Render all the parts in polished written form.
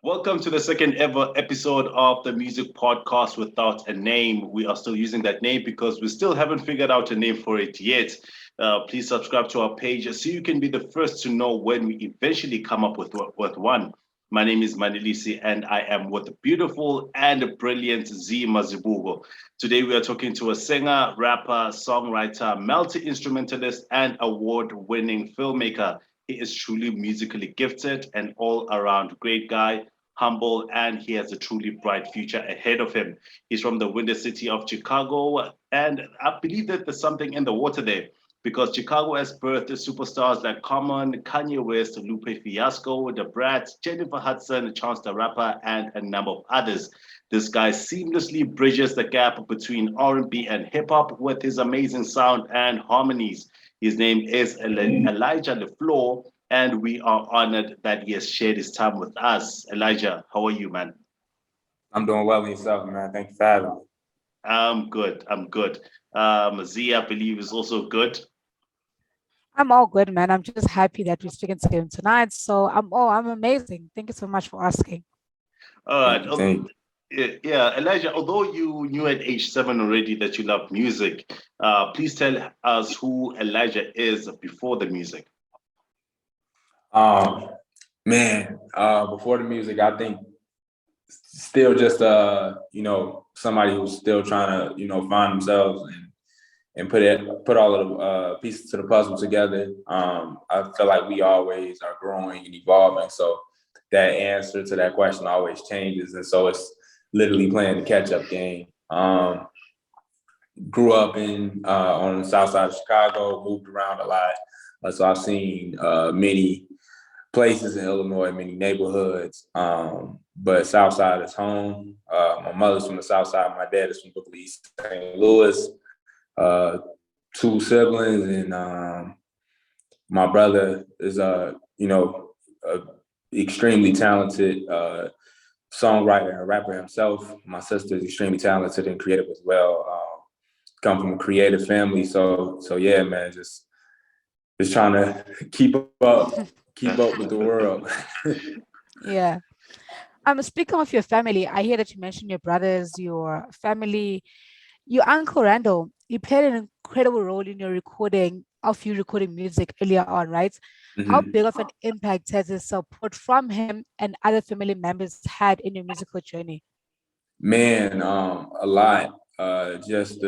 Welcome to the second ever episode of the Music Podcast Without a Name. We are still using that name because we still haven't figured out a name for it yet. Please subscribe to our page so you can be the first to know when we eventually come up with one. My name is Manilisi and I am with the beautiful and brilliant Z Mazibugo. Today we are talking to a singer, rapper, songwriter, multi-instrumentalist, and award-winning filmmaker. He is truly musically gifted and all-around great guy, humble, and he has a truly bright future ahead of him. He's from the windy city of Chicago, and I believe that there's something in the water there because Chicago has birthed superstars like Common, Kanye West, Lupe Fiasco, The Brat, Jennifer Hudson, Chance the Rapper, and a number of others. This guy seamlessly bridges the gap between R&B and hip hop with his amazing sound and harmonies. His name is Elijah LeFlore, and we are honored that he has shared his time with us. Elijah, how are you, man? I'm doing well in yourself, man. Thank you for having me. I'm good. I'm good. Zia, I believe, is also good. I'm all good, man. I'm just happy that we're speaking to him tonight. So I'm amazing. Thank you so much for asking. All Thank right. you. Thank you. Yeah, Elijah, although you knew at age 7 already that you love music, please tell us who Elijah is before the music. Um, before the music, I think still just somebody who's still trying to, find themselves and put all of the pieces to the puzzle together. I feel like we always are growing and evolving. So that answer to that question always changes. And so it's literally playing the catch-up game. Grew up on the south side of Chicago, moved around a lot. So I've seen many places in Illinois, many neighborhoods. But south side is home. My mother's from the south side. My dad is from Brooklyn, East St. Louis. Two siblings, and my brother is extremely talented songwriter and rapper himself. My sister is extremely talented and creative as well. Come from a creative family, so yeah, man, just trying to keep up with the world. Yeah. Speaking of your family, I hear that you mentioned your brothers, your family, your uncle Randall. He played an incredible role in your recording music earlier on, right? How Mhm. big of an impact has his support from him and other family members had in your musical journey? Man, a lot. Just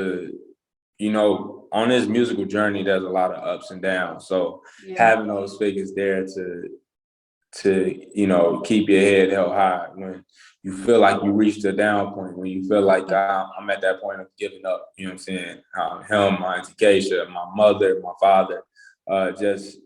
on this musical journey, there's a lot of ups and downs. So Yeah. having those figures there to keep your head held high when you feel like you reached a down point, when you feel like I'm at that point of giving up. You know what I'm saying? Him, my auntie Keisha, my mother, my father, just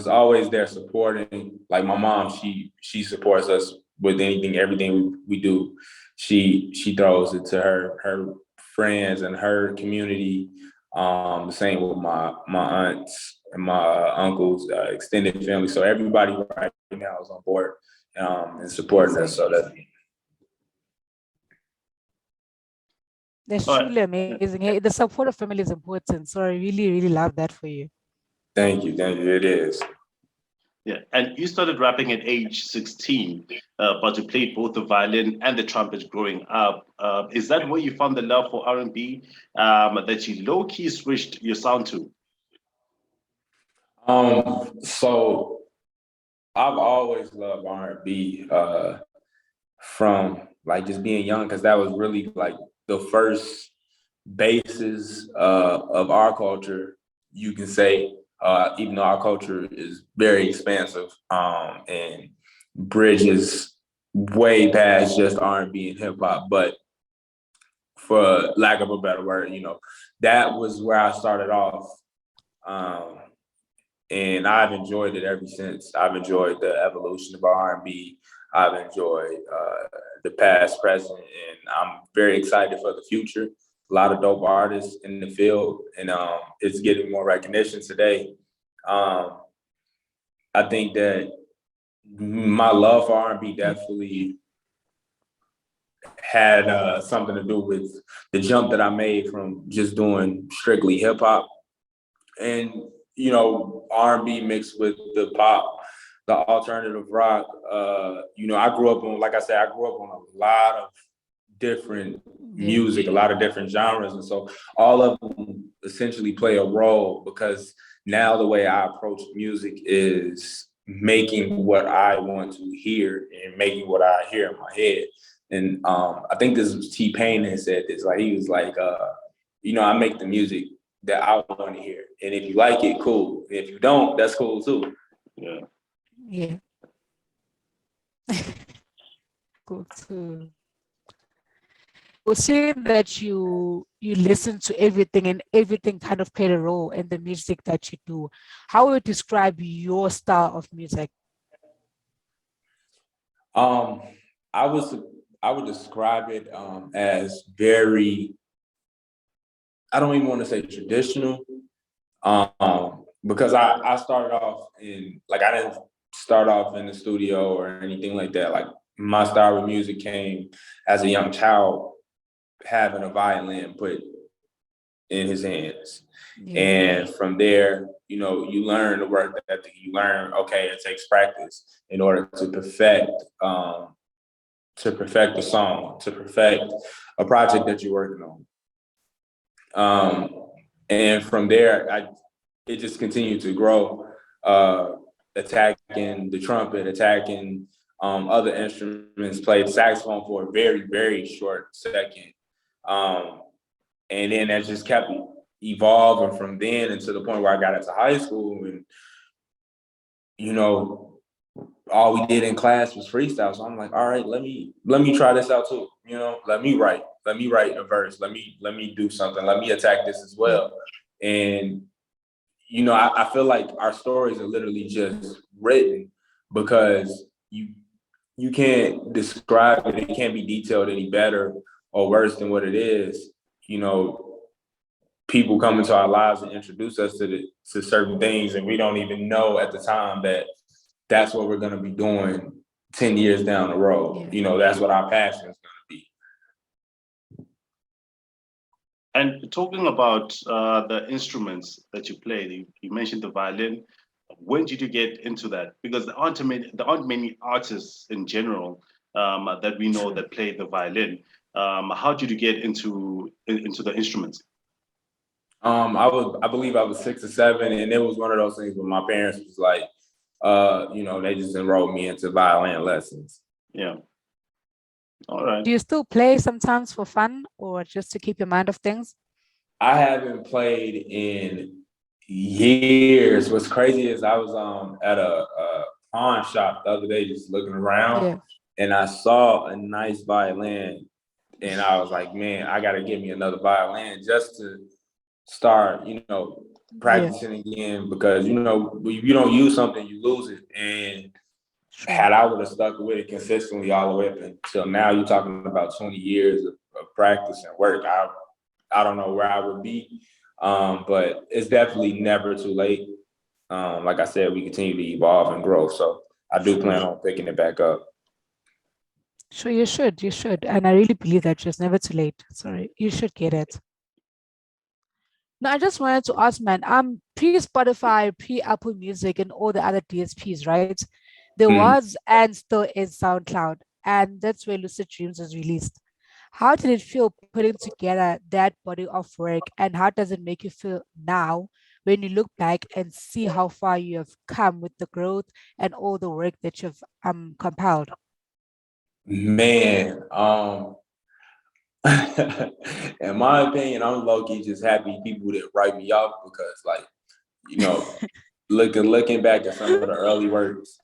always there supporting. Like my mom, she supports us with everything we do. She throws it to her friends and her community. The same with my aunts and my uncles, extended family. So everybody right now is on board and supporting us. Amazing. So that. That's All right. truly amazing. Hey, the support of family is important. So I really, really love that for you. Thank you. It is. Yeah, and you started rapping at age 16, but you played both the violin and the trumpet growing up. Is that where you found the love for R&B that you low-key switched your sound to? So I've always loved R&B from like just being young, because that was really like the first basis of our culture, you can say, even though our culture is very expansive and bridges way past just R&B and hip hop. But for lack of a better word, that was where I started off. And I've enjoyed it ever since. I've enjoyed the evolution of R&B. I've enjoyed the past, present, and I'm very excited for the future. A lot of dope artists in the field, and it's getting more recognition today. Um, I think that my love for R&B definitely had something to do with the jump that I made from just doing strictly hip hop and R&B mixed with the pop the alternative rock. You know, I grew up on, like I said, I grew up on a lot of different music, a lot of different genres. And so all of them essentially play a role, because now the way I approach music is making what I want to hear and making what I hear in my head. And I think this was T-Pain that said this, like, he was like, you know, I make the music that I want to hear. And if you like it, cool. If you don't, that's cool too. Yeah. Yeah. Cool too. Well, seeing that you listen to everything and everything kind of played a role in the music that you do, how would you describe your style of music? Um, I was I would describe it as very, I don't even want to say traditional, because I started off in, like, I didn't start off in the studio or anything like that. Like, my style with music came as a young child, having a violin put in his hands. Yeah. And from there, you know, you learn the work ethic. You learn, okay, it takes practice in order to perfect the song, to perfect a project that you're working on. And from there, it just continued to grow, attacking the trumpet, attacking other instruments, played saxophone for a very, very short second. And then that just kept evolving from then until the point where I got into high school. And, you know, all we did in class was freestyle. So I'm like, all right, let me try this out too. You know, let me write a verse. Let me do something. Let me attack this as well. And, you know, I feel like our stories are literally just written, because you can't describe it. It can't be detailed any better or worse than what it is. You know, people come into our lives and introduce us to certain things, and we don't even know at the time that that's what we're going to be doing 10 years down the road. Yeah. You know, that's what our passion is going to be. And talking about the instruments that you play, you mentioned the violin. When did you get into that? Because there aren't many artists in general that we know that play the violin. How did you get into the instruments? I believe I was 6 or 7, and it was one of those things where my parents was like, you know, they just enrolled me into violin lessons. Yeah. All right. Do you still play sometimes for fun or just to keep your mind off things? I haven't played in years. What's crazy is I was at a pawn shop the other day, just looking around, and I saw a nice violin, and I was like, man, I gotta get me another violin just to start, you know, practicing again, because, you know, if you don't use something, you lose it. And had I would have stuck with it consistently all the way up until now, you're talking about 20 years of practice and work. I don't know where I would be, but it's definitely never too late. Like I said, we continue to evolve and grow. So I do plan on picking it back up. Sure, you should. And I really believe that it's never too late. Sorry, you should get it. No, I just wanted to ask, man, pre-Spotify, pre-Apple Music, and all the other DSPs, right? There was and still is SoundCloud, and that's where Lucid Dreams was released. How did it feel putting together that body of work, and how does it make you feel now when you look back and see how far you have come with the growth and all the work that you've compiled? Man, in my opinion, I'm low-key just happy people didn't write me off, because, like, you know, looking back at some of the early works,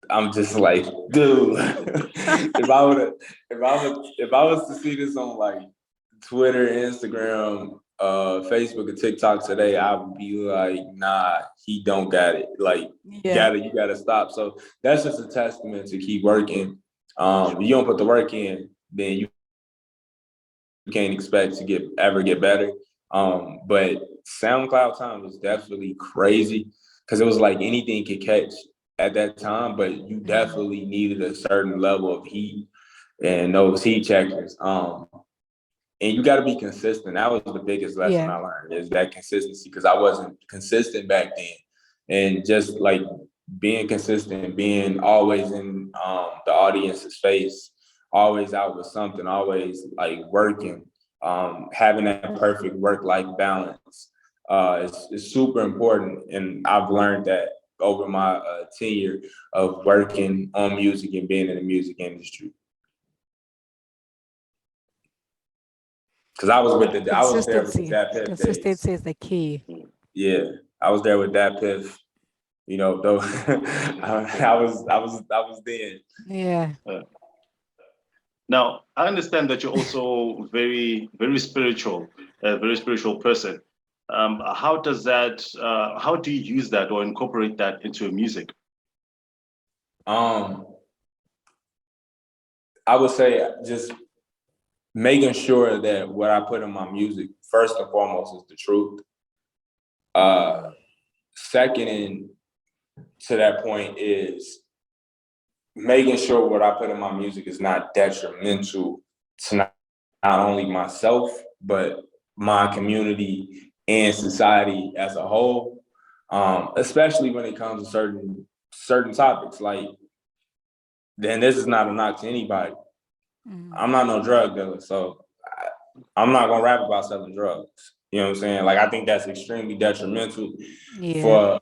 I'm just like, dude, if I was to see this on, like, Twitter, Instagram, Facebook, and TikTok today, I would be like, nah, he don't got it. Like, you gotta stop. So that's just a testament to keep working. If you don't put the work in, then you can't expect to ever get better. But SoundCloud time was definitely crazy, because it was like anything could catch at that time, but you definitely needed a certain level of heat and those heat checkers. And you got to be consistent. That was the biggest lesson I learned, is that consistency, because I wasn't consistent back then. And just like being consistent, being always in the audience's face, always out with something, always like working, having that perfect work-life balance is super important. And I've learned that over my tenure of working on music and being in the music industry. Because I was there with the Dat Piff days. Consistency is the key. Yeah, I was there with Dat Piff. You know, though I was there. Yeah. Now, I understand that you're also very, very spiritual, a very spiritual person. How does that? How do you use that or incorporate that into your music? I would say just making sure that what I put in my music, first and foremost, is the truth. Second, to that point, is making sure what I put in my music is not detrimental to not only myself, but my community and society as a whole, especially when it comes to certain topics. Like, then this is not a knock to anybody. I'm not no drug dealer, so I'm not gonna rap about selling drugs. You know what I'm saying? Like, I think that's extremely detrimental for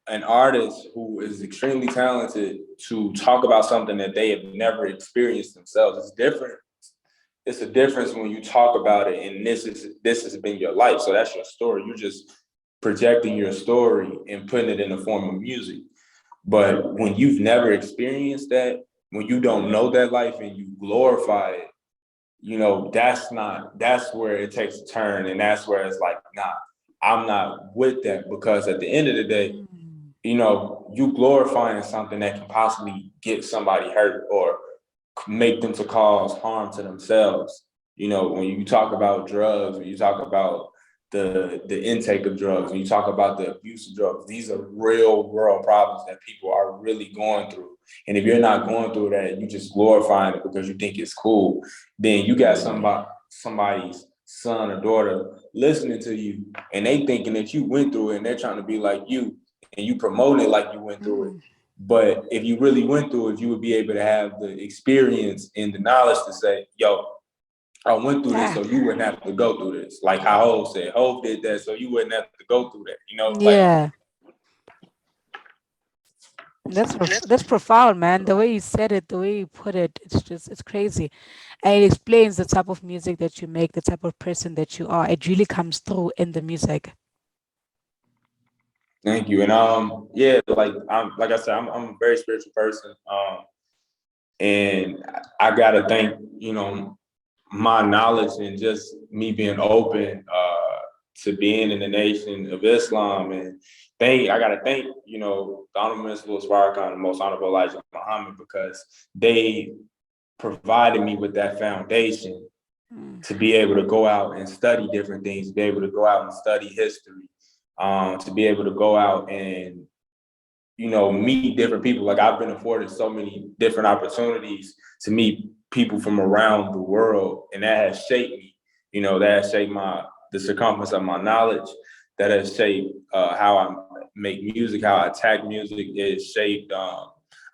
an artist who is extremely talented to talk about something that they have never experienced themselves. It's different. It's a difference when you talk about it and this has been your life. So that's your story. You're just projecting your story and putting it in the form of music. But when you've never experienced that, when you don't know that life and you glorify it, you know, that's where it takes a turn. And that's where it's like, nah, I'm not with that, because at the end of the day, you know, you glorifying something that can possibly get somebody hurt or make them to cause harm to themselves. You know, when you talk about drugs, when you talk about the intake of drugs, when you talk about the abuse of drugs, these are real world problems that people are really going through. And if you're not going through that, you just glorifying it because you think it's cool, then you got somebody's son or daughter listening to you and they thinking that you went through it and they're trying to be like you and you promote it like you went through it. But if you really went through it, you would be able to have the experience and the knowledge to say, yo, I went through this so you wouldn't have to go through this. Like how Hov said, Hov did that so you wouldn't have to go through that. You know, Yeah. That's profound, man. The way you said it, the way you put it, it's crazy. And it explains the type of music that you make, the type of person that you are. It really comes through in the music. Thank you. And yeah, like I said, I'm a very spiritual person. And I gotta thank, you know, my knowledge and just me being open to being in the Nation of Islam. And I gotta thank, you know, the Honorable Minister Louis Farrakhan and Most Honorable Elijah Muhammad, because they provided me with that foundation to be able to go out and study different things, to be able to go out and study history, to be able to go out and, you know, meet different people. Like, I've been afforded so many different opportunities to meet people from around the world, and that has shaped me. You know, that has shaped the circumference of my knowledge. That has shaped how I make music, how I attack music. It has shaped a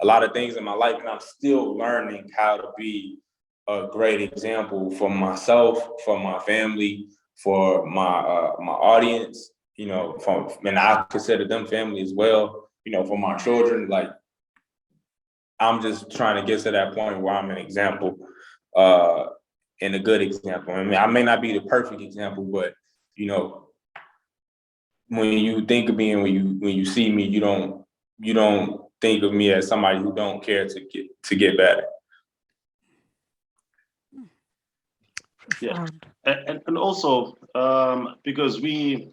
lot of things in my life, and I'm still learning how to be a great example for myself, for my family, for my audience. You know, and I consider them family as well. You know, for my children. Like, I'm just trying to get to that point where I'm an example, and a good example. I mean, I may not be the perfect example, but, you know, when you think of me and when you see me, you don't think of me as somebody who don't care to get better. Yeah, and also because we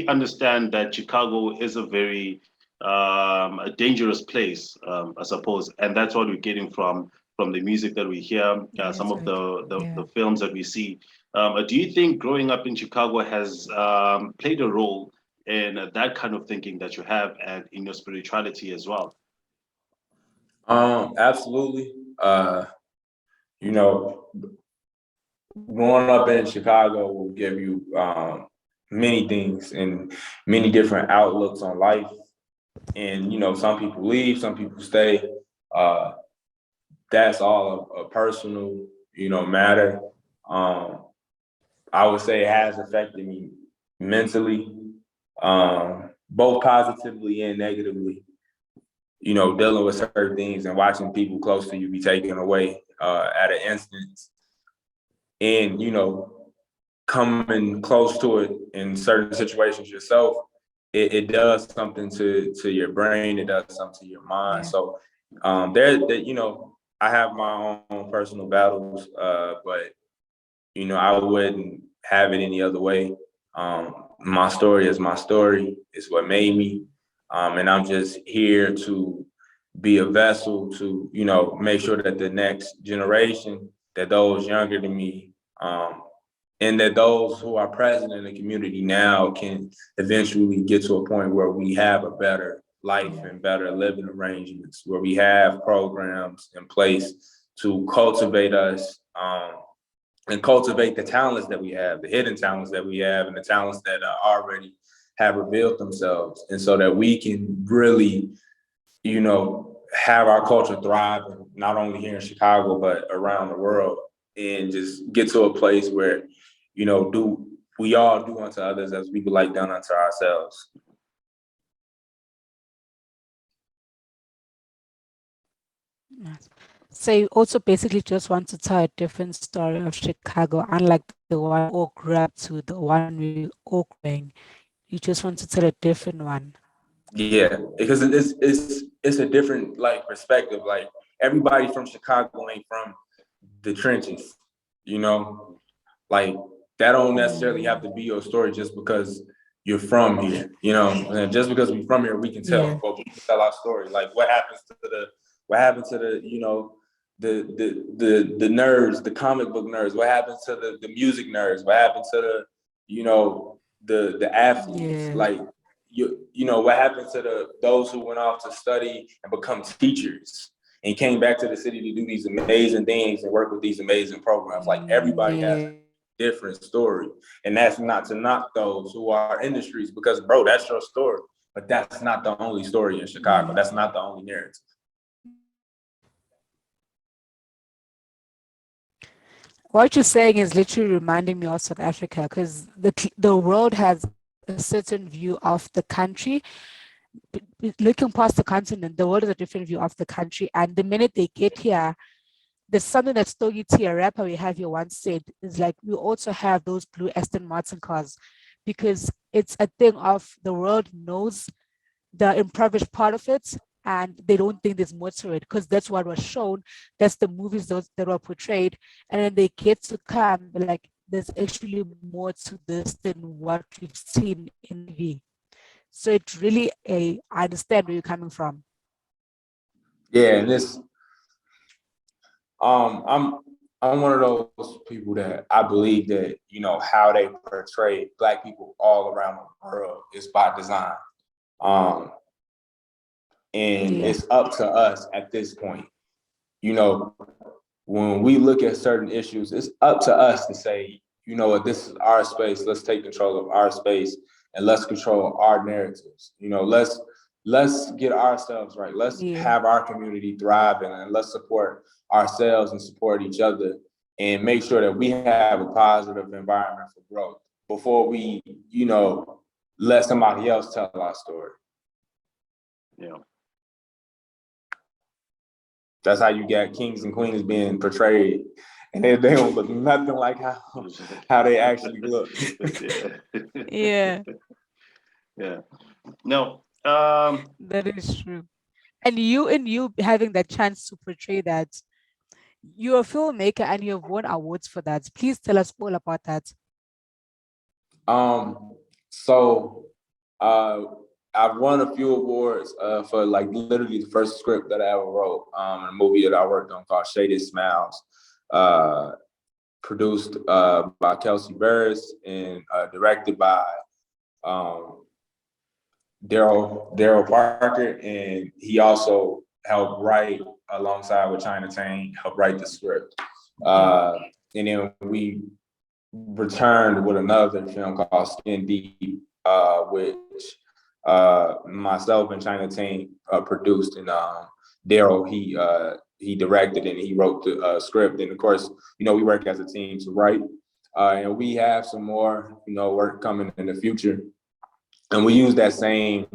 understand that Chicago is a very a dangerous place, I suppose, and that's what we're getting from the music that we hear, some of the films that we see. Do you think growing up in Chicago has played a role in that kind of thinking that you have and in your spirituality as well? Absolutely. You know, growing up in Chicago will give you many things and many different outlooks on life. And, you know, some people leave, some people stay. That's all a personal, you know, matter. I would say it has affected me mentally, both positively and negatively. You know, dealing with certain things and watching people close to you be taken away at an instance, and, you know, coming close to it in certain situations yourself, it does something to your brain, it does something to your mind. Yeah. So you know, I have my own personal battles, but, you know, I wouldn't have it any other way. My story is my story. It's what made me. And I'm just here to be a vessel to, you know, make sure that the next generation, that those younger than me, and that those who are present in the community now can eventually get to a point where we have a better life and better living arrangements, where we have programs in place to cultivate us, and cultivate the talents that we have, the hidden talents that we have, and the talents that already have revealed themselves. And so that we can really, you know, have our culture thrive, not only here in Chicago, but around the world, and just get to a place where, you know, we all do unto others as we would like done unto ourselves. Yes. So you also basically just want to tell a different story of Chicago, unlike the one we all grew up to, the one we all growing. You just want to tell a different one. Yeah, because it's a different like perspective. Like, everybody from Chicago ain't from the trenches, you know. Like, that don't necessarily have to be your story just because you're from here, you know. And just because we're from here, we can Yeah. tell our story. Like, what happened to the, you know, the nerds, the comic book nerds? What happened to the music nerds? What happened to the, you know, the athletes? Yeah. Like, you know, what happened to those who went off to study and become teachers and came back to the city to do these amazing things and work with these amazing programs? Like, everybody has Yeah. a different story. And that's not to knock those who are in the streets, because, bro, that's your story. But that's not the only story in Chicago. Yeah. That's not the only narrative. What you're saying is literally reminding me of South Africa, because the world has a certain view of the country. Looking past the continent, the world is a different view of the country. And the minute they get here, there's something that Stogie T, a rapper we have here, once said, is like, we also have those blue Aston Martin cars, because it's a thing of the world knows the impoverished part of it, and they don't think there's more to it because that's what was shown. That's the movies that were portrayed. And then they get to come like, there's actually more to this than what we've seen in TV. So it's really I understand where you're coming from. Yeah, and I'm one of those people that I believe that, you know, how they portray Black people all around the world is by design. Um, and Yeah. it's up to us at this point. You know, when we look at certain issues, it's up to us to say, you know what, this is our space. Let's take control of our space and let's control our narratives. You know, let's get ourselves right. Let's Yeah. have our community thriving, and let's support ourselves and support each other, and make sure that we have a positive environment for growth before we, you know, let somebody else tell our story. Yeah. That's how you got kings and queens being portrayed, and they don't look nothing like how they actually look. Yeah. Yeah. No. That is true. And you having that chance to portray that, you're a filmmaker and you have won awards for that. Please tell us all about that. So I've won a few awards for, like, literally the first script that I ever wrote, a movie that I worked on called Shaded Smiles, produced by Kelsey Burris and directed by Daryl Parker, and he also helped write alongside with China Tang, helped write the script. And then we returned with another film called Skin Deep, which myself and China Team produced, and Daryl, he directed and he wrote the script. And of course, we work as a team to write. And we have some more, work coming in the future. And we use that same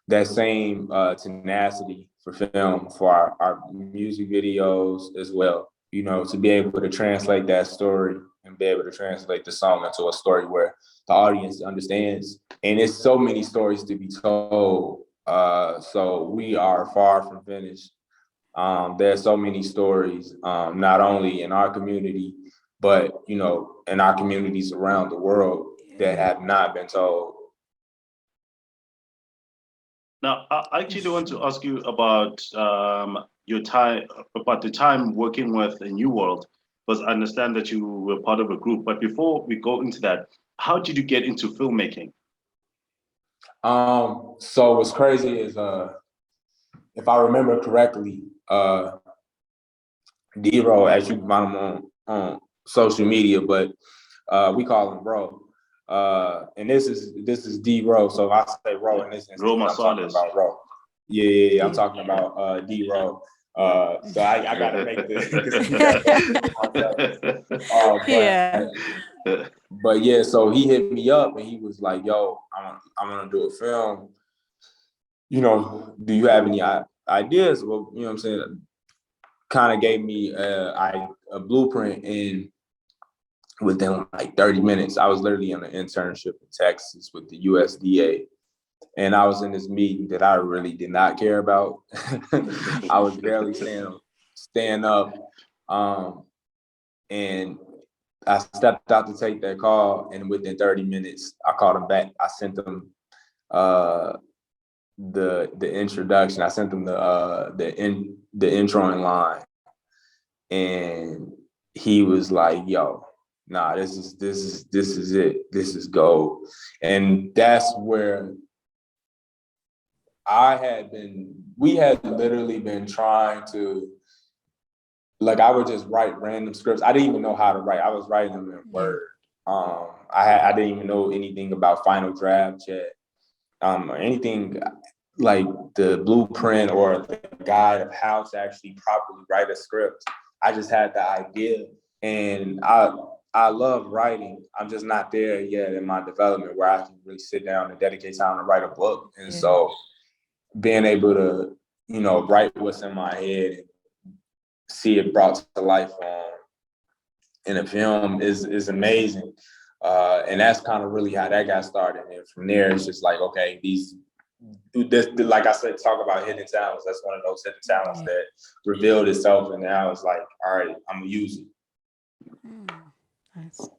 tenacity for film for our music videos as well, to be able to translate that story and be able to translate the song into a story where the audience understands. And it's so many stories to be told. So we are far from finished. There's so many stories, not only in our community, but, in our communities around the world that have not been told. Now, I actually want to ask you about the time working with a New World, because I understand that you were part of a group. But before we go into that, how did you get into filmmaking? So what's crazy is, if I remember correctly, D-Ro, as you find him on social media, but we call him Bro. And this is D-Ro. So if I say Ro in this instance, I'm talking about Ro. Yeah, I'm talking about D-Ro. So I gotta make this. But yeah, so he hit me up and he was like, "Yo, I'm gonna do a film. Do you have any ideas?" Well, what I'm saying, kind of gave me a blueprint, and within like 30 minutes, I was literally on an internship in Texas with the USDA. And I was in this meeting that I really did not care about. I was barely staying up. And I stepped out to take that call, and within 30 minutes, I called him back. I sent him the introduction. I sent him the introing line, and he was like, "Yo, nah, this is it. This is gold." And that's where we had literally been trying to, like, I would just write random scripts. I didn't even know how to write. I was writing them in Word. I didn't even know anything about Final Draft yet, or anything like the blueprint or the guide of how to actually properly write a script. I just had the idea, and I love writing. I'm just not there yet in my development where I can really sit down and dedicate time to write a book. And so being able to, write what's in my head and see it brought to life in a film is amazing. And that's kind of really how that got started. And from there, it's just like, okay, like I said, talk about hidden talents. That's one of those hidden talents that revealed itself. And now it's like, all right, I'm gonna use it. Nice.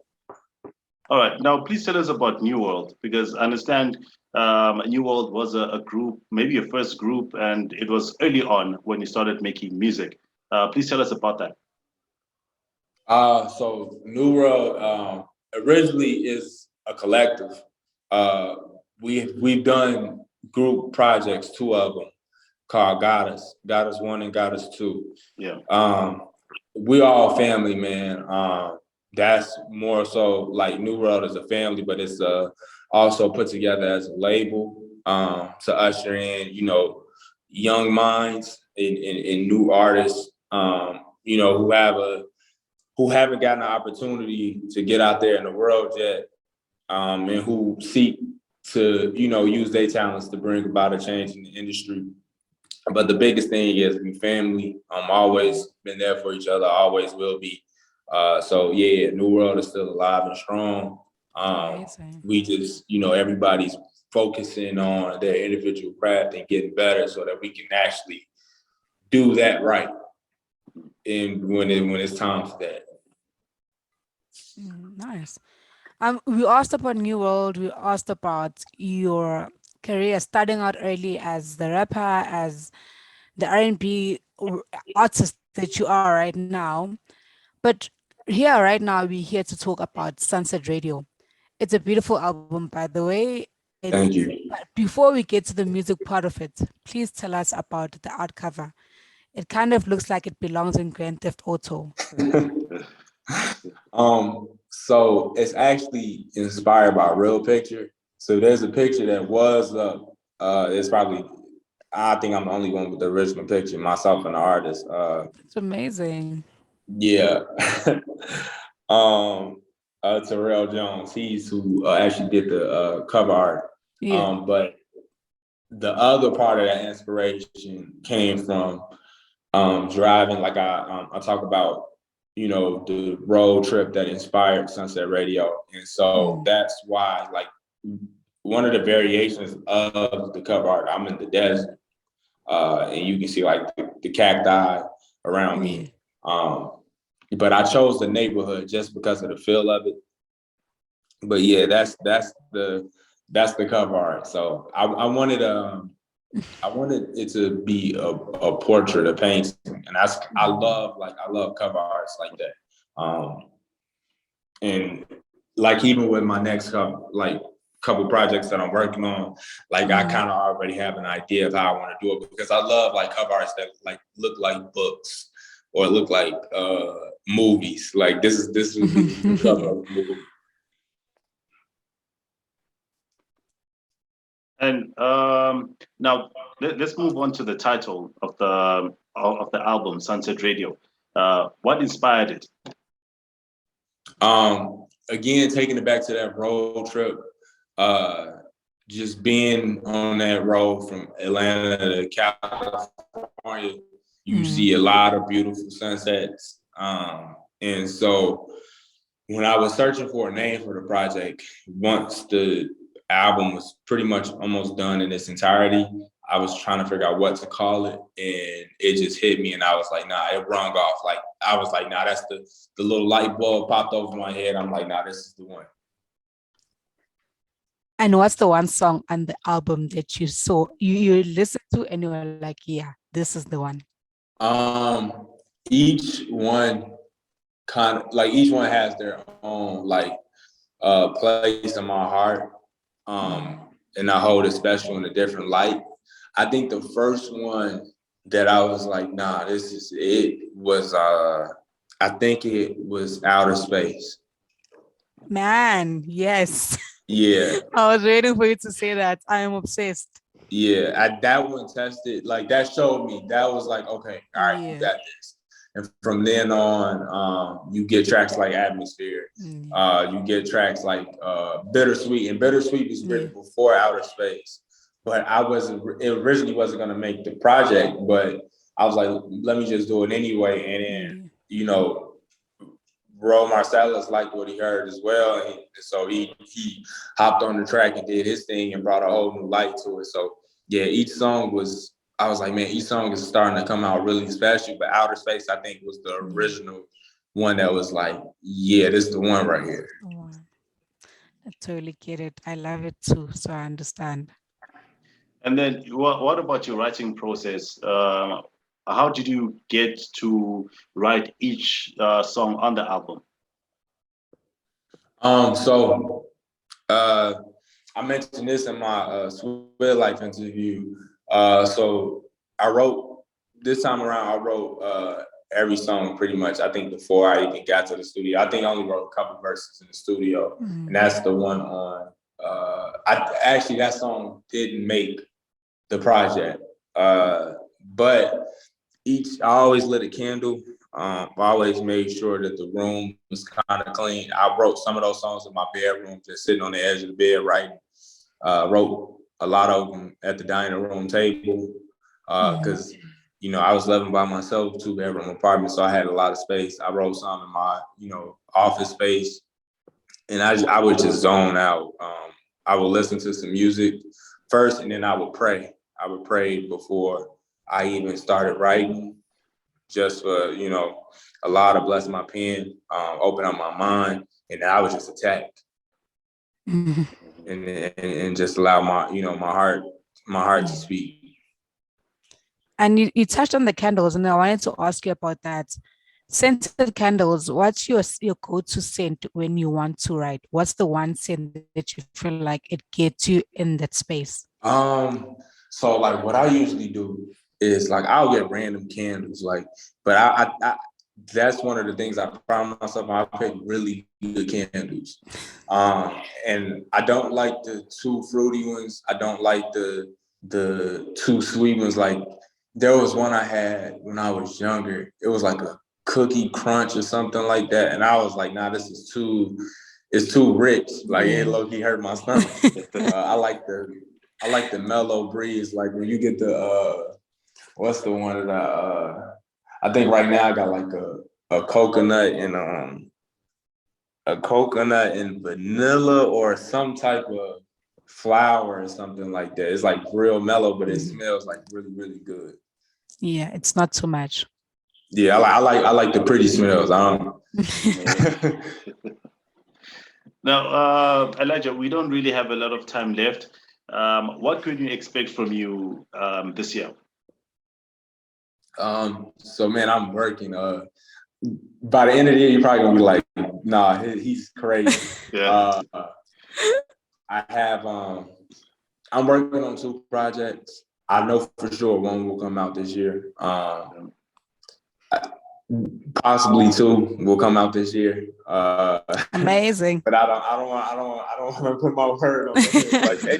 All right, now please tell us about New World, because I understand New World was a group, maybe your first group, and it was early on when you started making music. Please tell us about that. So New World originally is a collective. We've done group projects, 2 of them, called Goddess 1 and Goddess 2. Yeah. We all family, man. That's more so like New World is a family, but it's also put together as a label to usher in, young minds and new artists, who haven't gotten the opportunity to get out there in the world yet, and who seek to, use their talents to bring about a change in the industry. But the biggest thing is we family. Always been there for each other, always will be. So yeah, New World is still alive and strong. We just, everybody's focusing on their individual craft and getting better so that we can actually do that right. And when it's time for that. Nice. We asked about New World. We asked about your career starting out early as the rapper, as the R&B artist that you are right now. But here, right now, we're here to talk about Sunset Radio. It's a beautiful album, by the way. Thank you. But before we get to the music part of it, please tell us about the art cover. It kind of looks like it belongs in Grand Theft Auto. So it's actually inspired by a real picture. So there's a picture that was up It's probably, I think I'm the only one with the original picture, myself and the artist. It's amazing. Yeah. Terrell Jones, he's who actually did the cover art. Yeah. But the other part of that inspiration came from driving, like I talk about, the road trip that inspired Sunset Radio. And so that's why, like, one of the variations of the cover art, I'm in the desert, and you can see like the cacti around me. But I chose the neighborhood just because of the feel of it. But yeah, that's the cover art. So I wanted it to be a portrait, a painting, and I love cover arts like that. And like even with my next couple projects that I'm working on, like I kind of already have an idea of how I want to do it, because I love like cover arts that like look like books or look like movies. Like this would be the cover of a movie. And now let's move on to the title of the album, Sunset Radio. What inspired it? Again, taking it back to that road trip, just being on that road from Atlanta to California, you see a lot of beautiful sunsets. And so when I was searching for a name for the project, once the album was pretty much almost done in its entirety, I was trying to figure out what to call it, and it just hit me, and I was like, nah, it rung off. Like, I was like, nah, that's the little light bulb popped over my head. I'm like, nah, this is the one. And what's the one song on the album that you saw, you listened to and you were like, yeah, this is the one? Each one each one has their own like place in my heart. And I hold it special in a different light. I think the first one that I was like, nah, this is it, was I think it was Outer Space. Man, yes. Yeah. I was waiting for you to say that. I am obsessed. Yeah, that one tested, like that showed me, that was like, okay, all right, you got this. And from then on, you get tracks like Atmosphere. You get tracks like Bittersweet. And Bittersweet was written before Outer Space. But it originally wasn't going to make the project, but I was like, let me just do it anyway. And then, Ro Marcellus liked what he heard as well. And so he hopped on the track and did his thing and brought a whole new light to it. So yeah, I was like, man, each song is starting to come out really special. But Outer Space, I think, was the original one that was like, yeah, this is the one right here. I totally get it. I love it too, so I understand. And then what about your writing process? How did you get to write each song on the album? So I mentioned this in my Sweet Life interview. So this time around, I wrote every song pretty much, I think, before I even got to the studio. I think I only wrote a couple verses in the studio, and that's the one on, that song didn't make the project. But I always lit a candle. I always made sure that the room was kind of clean. I wrote some of those songs in my bedroom, just sitting on the edge of the bed writing. Wrote a lot of them at the dining room table because, I was living by myself, 2-bedroom apartment, so I had a lot of space. I wrote some in my, office space, and I would just zone out. I would listen to some music first, and then I would pray. I would pray before I even started writing, just for, Allah to bless my pen, open up my mind, and I would just attack. And just allow my heart to speak. And you touched on the candles, and I wanted to ask you about that. Scented candles, what's your go-to scent when you want to write? What's the one scent that you feel like it gets you in that space? So like what I usually do is like I'll get random candles, but I that's one of the things I promise myself. I pick really good candles, and I don't like the too fruity ones. I don't like the the two sweet ones. Like there was one I had when I was younger. It was like a cookie crunch or something like that, and I was like, nah, this is it's too rich. Like it low-key hurt my stomach. I like the mellow breeze. Like when you get the what's the one that I think right now I got like a coconut and vanilla or some type of flower or something like that. It's like real mellow, but it smells like really, really good. Yeah, it's not too much. Yeah, I like the pretty smells. Now, Elijah, we don't really have a lot of time left. What could you expect from you this year? So man, I'm working. By the end of the year, you're probably gonna be like, nah, he's crazy. Yeah. I have I'm working on 2 projects. I know for sure one will come out this year. Possibly 2 will come out this year. Amazing. But I don't want to put my word on it. Like, hey,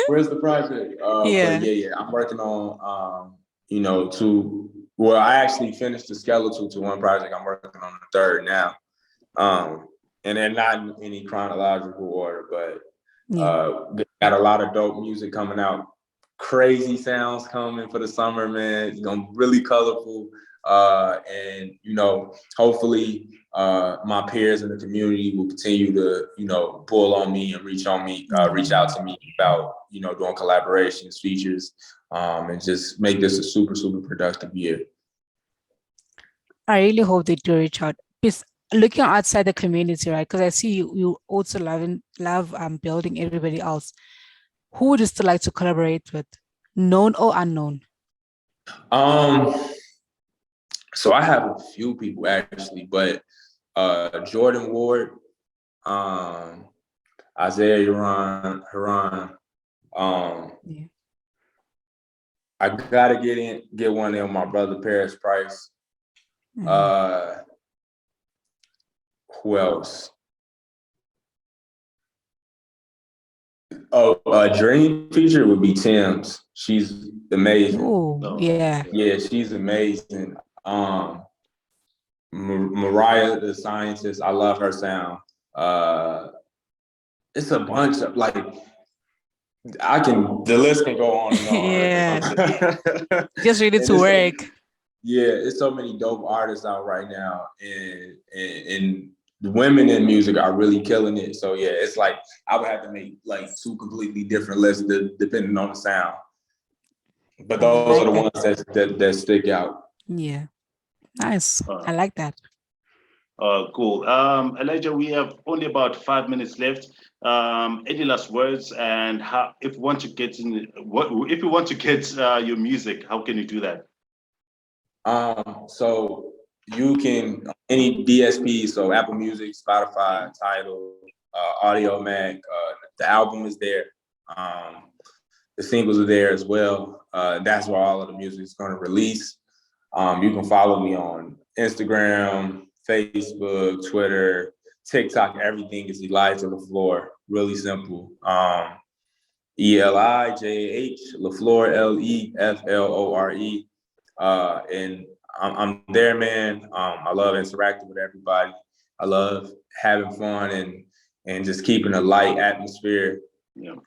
where's the project? But yeah. I'm working on 2. Well, I actually finished the skeletal to 1 project. I'm working on the 3rd now. And they're not in any chronological order, but got a lot of dope music coming out. Crazy sounds coming for the summer, man. It's gonna be really colorful. And hopefully my peers in the community will continue to, pull on me and reach out to me about, doing collaborations, features, and just make this a super, super productive year. I really hope they do reach out. Because looking outside the community, right? Because I see you also love building everybody else. Who would you still like to collaborate with? Known or unknown? So I have a few people actually, but Jordan Ward, Isaiah Haran, I gotta get one in my brother Paris Price. Who else? Dream feature would be Tim's. She's amazing. Oh, yeah. Yeah, she's amazing. Mariah the Scientist, I love her sound. It's a bunch of the list can go on and on. Yeah. Just ready to work. Yeah, it's so many dope artists out right now, and the women in music are really killing it. So yeah, it's like I would have to make like 2 completely different lists depending on the sound. But those are the ones that stick out. Yeah, nice. I like that. Cool. Elijah, we have only about 5 minutes left. Any last words? And if you want to get your music, how can you do that? So you can any DSP, so Apple Music, Spotify, Tidal, Audio Mac. The album is there. The singles are there as well. That's where all of the music is going to release. You can follow me on Instagram, Facebook, Twitter, TikTok. Everything is Elijah LeFlore. Really simple. ELIJAH LeFlore LEFLORE. And I'm there, man. I love interacting with everybody. I love having fun and just keeping a light atmosphere,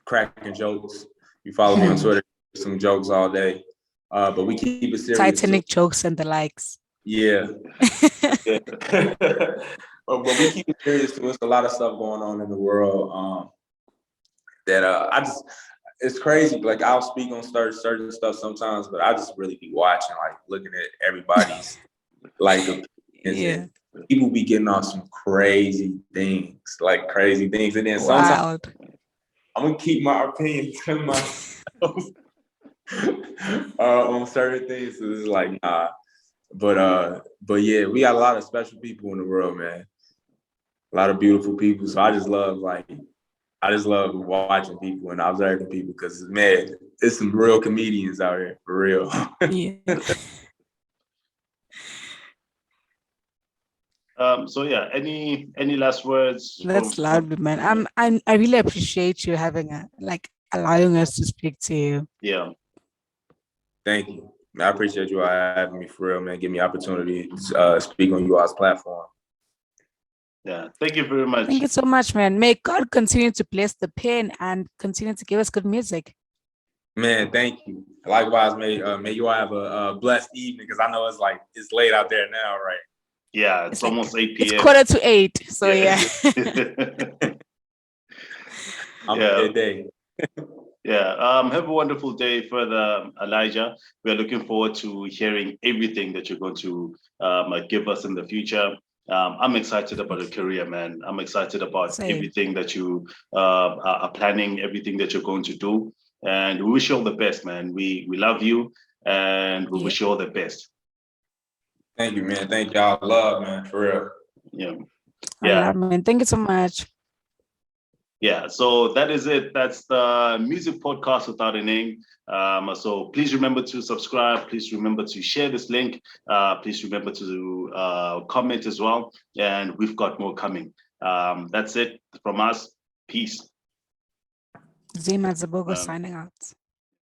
cracking jokes. You follow me on Twitter, some jokes all day. But we keep it serious. Titanic jokes and the likes. Yeah. But we keep it serious too. There's a lot of stuff going on in the world that it's crazy. Like I'll speak on certain stuff sometimes, but I just really be watching, like looking at everybody's people be getting on some crazy things, and then sometimes I'm gonna keep my opinion to myself on certain things. So it's like nah, but yeah, we got a lot of special people in the world, man. A lot of beautiful people. So I just love watching people and observing people because, man, there's some real comedians out here, for real. Yeah. So yeah, any last words? That's lovely, man. I really appreciate you having allowing us to speak to you. Yeah. Thank you. I appreciate you all having me for real, man. Give me opportunity to speak on you all's platform. Yeah. Thank you very much. Thank you so much, man. May God continue to bless the pen and continue to give us good music. Man, thank you. Likewise, may you all have a blessed evening, because I know it's late out there now, right? Yeah, it's like- almost 8 It's p.m. 7:45, so yeah. Have Yeah. a good day. Yeah. Have a wonderful day further, Elijah. We are looking forward to hearing everything that you're going to give us in the future. I'm excited about your career, man. I'm excited about Same. everything that you are planning, everything that you're going to do. And we wish you all the best, man. We love you, and we wish you all the best. Thank you, man. Thank y'all. Love, man, for real. Yeah. I love, man. Thank you so much. Yeah, so that is it. That's the music podcast without a name. So please remember to subscribe. Please remember to share this link. Please remember to comment as well. And we've got more coming. That's it from us. Peace. Zima Zabogo signing out.